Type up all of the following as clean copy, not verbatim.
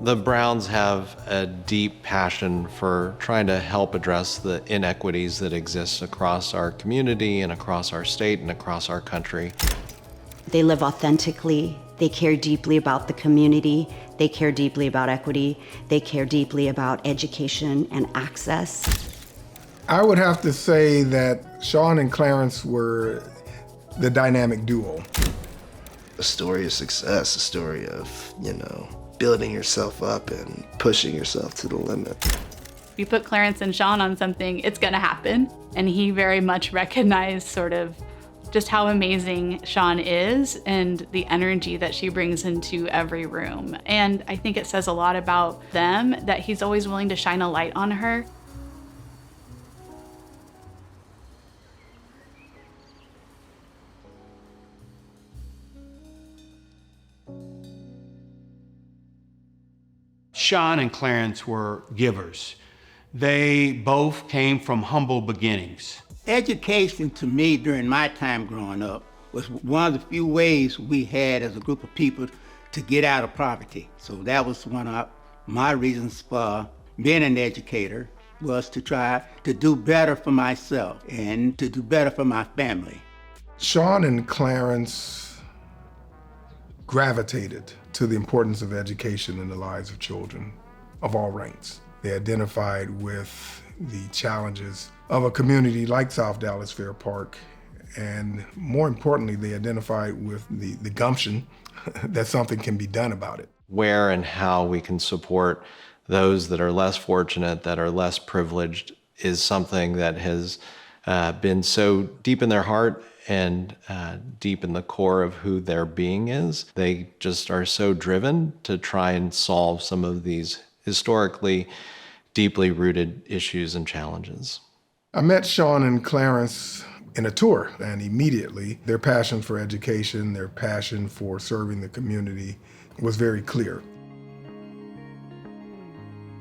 The Browns have a deep passion for trying to help address the inequities that exist across our community and across our state and across our country. They live authentically. They care deeply about the community. They care deeply about equity. They care deeply about education and access. I would have to say that Shonn and Clarence were the dynamic duo. A story of success, a story of, building yourself up and pushing yourself to the limit. If you put Clarence and Shonn on something, it's gonna happen. And he very much recognized sort of just how amazing Shonn is and the energy that she brings into every room. And I think it says a lot about them that he's always willing to shine a light on her. Shonn and Clarence were givers. They both came from humble beginnings. Education to me during my time growing up was one of the few ways we had as a group of people to get out of poverty. So that was one of my reasons for being an educator, was to try to do better for myself and to do better for my family. Shonn and Clarence gravitated to the importance of education in the lives of children of all ranks. They identified with the challenges of a community like South Dallas Fair Park, and more importantly, they identified with the gumption that something can be done about it. Where and how we can support those that are less fortunate, that are less privileged, is something that has been so deep in their heart and deep in the core of who their being is. They just are so driven to try and solve some of these historically deeply rooted issues and challenges. I met Shonn and Clarence in a tour, and immediately their passion for education, their passion for serving the community was very clear.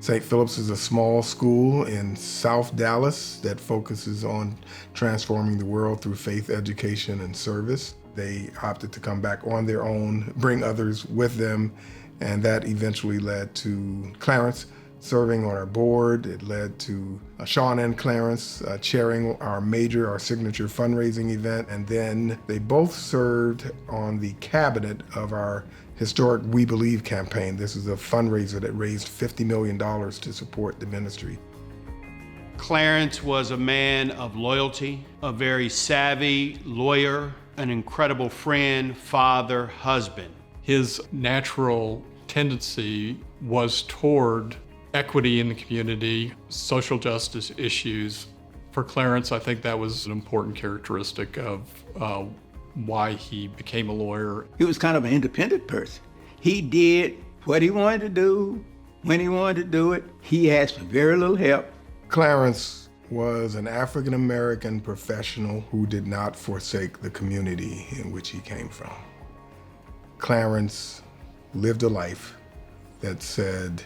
St. Philip's is a small school in South Dallas that focuses on transforming the world through faith, education, and service. They opted to come back on their own, bring others with them, and that eventually led to Clarence serving on our board. It led to Shonn and Clarence chairing our signature fundraising event, and then they both served on the cabinet of our historic We Believe campaign. This is a fundraiser that raised $50 million to support the ministry. Clarence was a man of loyalty, a very savvy lawyer, an incredible friend, father, husband. His natural tendency was toward equity in the community, social justice issues. For Clarence, I think that was an important characteristic of why he became a lawyer. He was kind of an independent person. He did what he wanted to do, when he wanted to do it. He asked for very little help. Clarence was an African-American professional who did not forsake the community in which he came from. Clarence lived a life that said,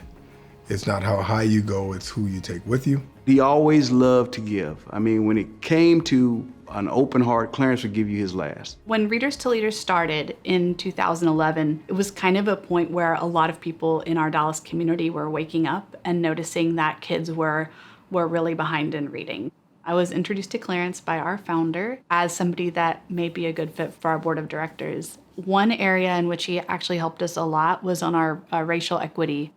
it's not how high you go, it's who you take with you. He always loved to give. I mean, when it came to an open heart, Clarence would give you his last. When Readers to Leaders started in 2011, it was kind of a point where a lot of people in our Dallas community were waking up and noticing that kids were really behind in reading. I was introduced to Clarence by our founder as somebody that may be a good fit for our board of directors. One area in which he actually helped us a lot was on our racial equity.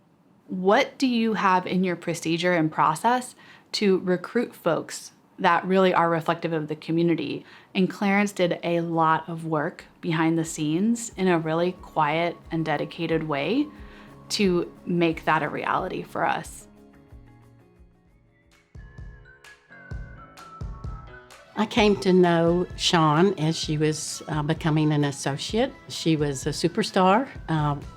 What do you have in your procedure and process to recruit folks that really are reflective of the community? And Clarence did a lot of work behind the scenes in a really quiet and dedicated way to make that a reality for us. I came to know Shonn as she was becoming an associate. She was a superstar,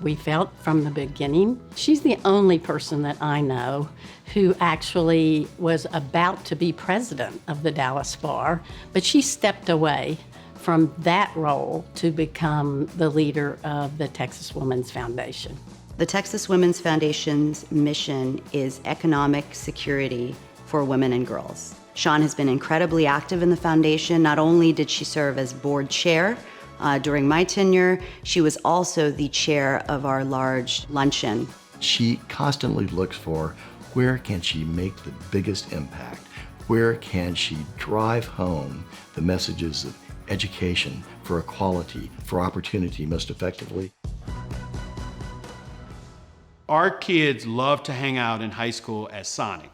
we felt from the beginning. She's the only person that I know who actually was about to be president of the Dallas Bar, but she stepped away from that role to become the leader of the Texas Women's Foundation. The Texas Women's Foundation's mission is economic security for women and girls. Shonn has been incredibly active in the foundation. Not only did she serve as board chair during my tenure, she was also the chair of our large luncheon. She constantly looks for where can she make the biggest impact? Where can she drive home the messages of education, for equality, for opportunity most effectively? Our kids loved to hang out in high school at Sonic.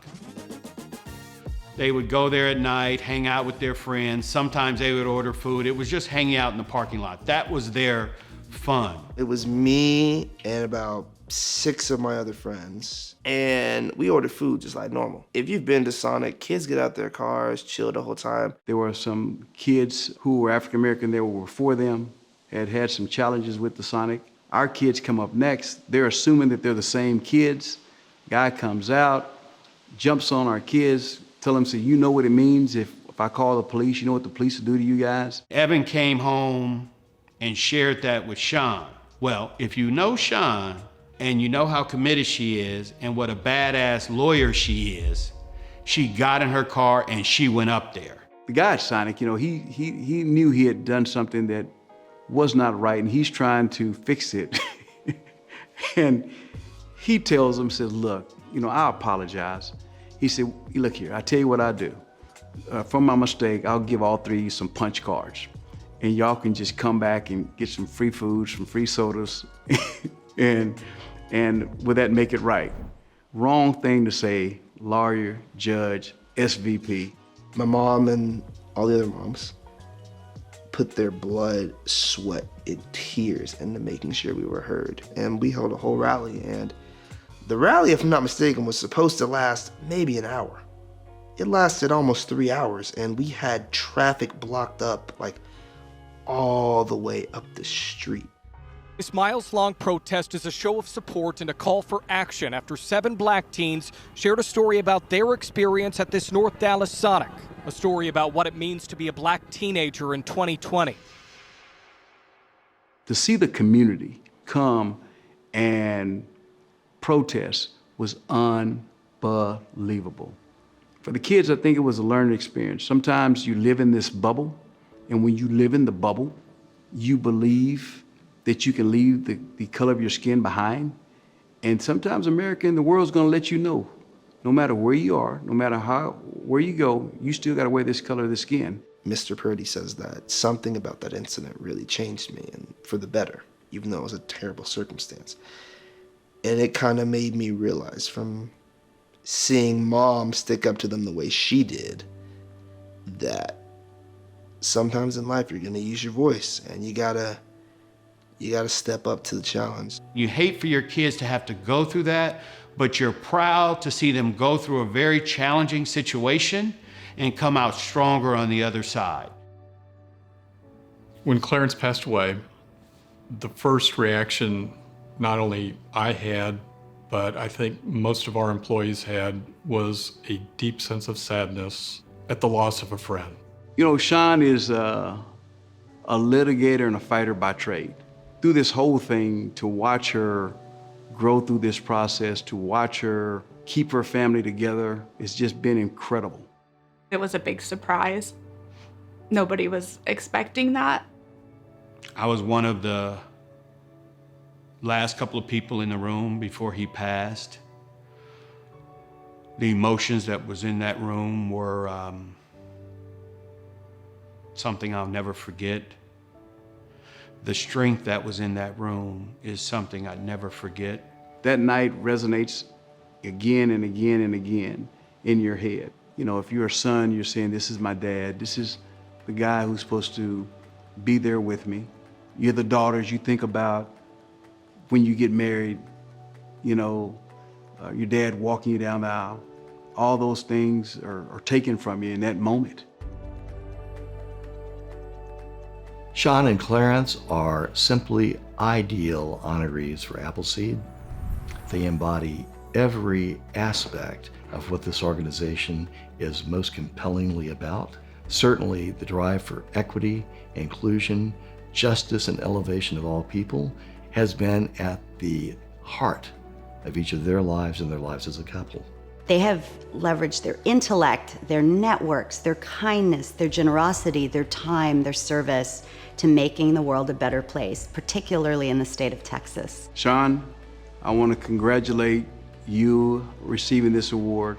They would go there at night, hang out with their friends. Sometimes they would order food. It was just hanging out in the parking lot. That was their fun. It was me and about 6 of my other friends, and we ordered food just like normal. If you've been to Sonic, kids get out their cars, chill the whole time. There were some kids who were African American there were before them, had some challenges with the Sonic. Our kids come up next. They're assuming that they're the same kids. Guy comes out, jumps on our kids, tell them, say, you know what it means if I call the police, you know what the police will do to you guys? Evan came home and shared that with Shonn. Well, if you know Shonn and you know how committed she is and what a badass lawyer she is, she got in her car and she went up there. The guy at Sonic, you know, he knew he had done something that was not right, and he's trying to fix it. And he tells him, says, look, you know, I apologize. He said, look here, I tell you what I do. From my mistake, I'll give all 3 some punch cards. And y'all can just come back and get some free food, some free sodas, and would that make it right? Wrong thing to say, lawyer, judge, SVP. My mom and all the other moms put their blood, sweat, and tears into making sure we were heard. And we held a whole rally, and the rally, if I'm not mistaken, was supposed to last maybe an hour. It lasted almost 3 hours, and we had traffic blocked up like all the way up the street. This miles-long protest is a show of support and a call for action after 7 black teens shared a story about their experience at this North Dallas Sonic, a story about what it means to be a black teenager in 2020. To see the community come and protest was unbelievable. For the kids, I think it was a learning experience. Sometimes you live in this bubble, and when you live in the bubble, you believe that you can leave the color of your skin behind. And sometimes America and the world's gonna let you know, no matter where you are, no matter where you go, you still gotta wear this color of the skin. Mr. Purdy says that something about that incident really changed me, and for the better, even though it was a terrible circumstance. And it kind of made me realize, from seeing mom stick up to them the way she did, that sometimes in life you're gonna use your voice, and you gotta step up to the challenge. You hate for your kids to have to go through that, but you're proud to see them go through a very challenging situation and come out stronger on the other side. When Clarence passed away, the first reaction not only I had, but I think most of our employees had, was a deep sense of sadness at the loss of a friend. You know, Shonn is a litigator and a fighter by trade. Through this whole thing, to watch her grow through this process, to watch her keep her family together, it's just been incredible. It was a big surprise. Nobody was expecting that. I was one of the last couple of people in the room before he passed. The emotions that was in that room were something I'll never forget. The strength that was in that room is something I'd never forget. That night resonates again and again and again in your head. You know, if you're a son, you're saying, this is my dad. This is the guy who's supposed to be there with me. You're the daughters you think about when you get married, you know, your dad walking you down the aisle. All those things are taken from you in that moment. Shonn and Clarence are simply ideal honorees for Appleseed. They embody every aspect of what this organization is most compellingly about. Certainly the drive for equity, inclusion, justice, and elevation of all people has been at the heart of each of their lives and their lives as a couple. They have leveraged their intellect, their networks, their kindness, their generosity, their time, their service to making the world a better place, particularly in the state of Texas. Shonn, I want to congratulate you receiving this award,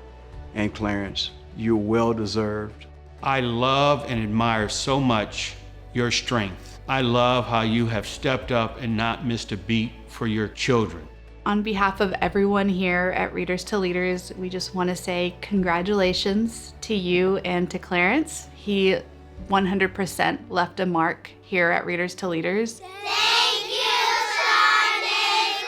and Clarence, you're well deserved. I love and admire so much your strength. I love how you have stepped up and not missed a beat for your children. On behalf of everyone here at Readers to Leaders, we just want to say congratulations to you and to Clarence. He 100% left a mark here at Readers to Leaders. Thank you, Shonn and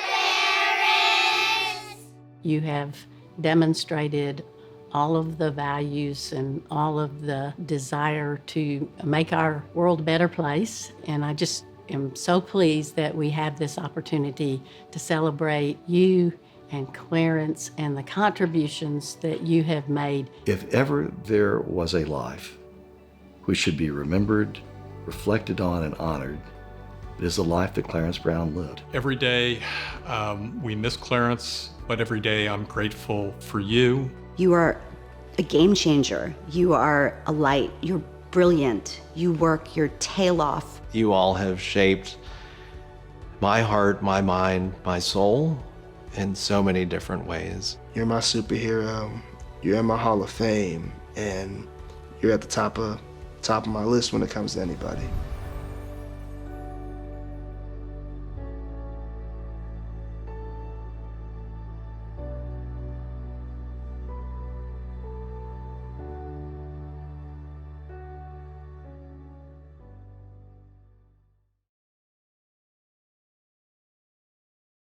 Clarence! You have demonstrated all of the values and all of the desire to make our world a better place. And I just am so pleased that we have this opportunity to celebrate you and Clarence and the contributions that you have made. If ever there was a life which should be remembered, reflected on, and honored, it is the life that Clarence Brown lived. Every day we miss Clarence, but every day I'm grateful for you. You are a game changer. You are a light. You're brilliant. You work your tail off. You all have shaped my heart, my mind, my soul in so many different ways. You're my superhero. You're in my Hall of Fame, and you're at the top of my list when it comes to anybody.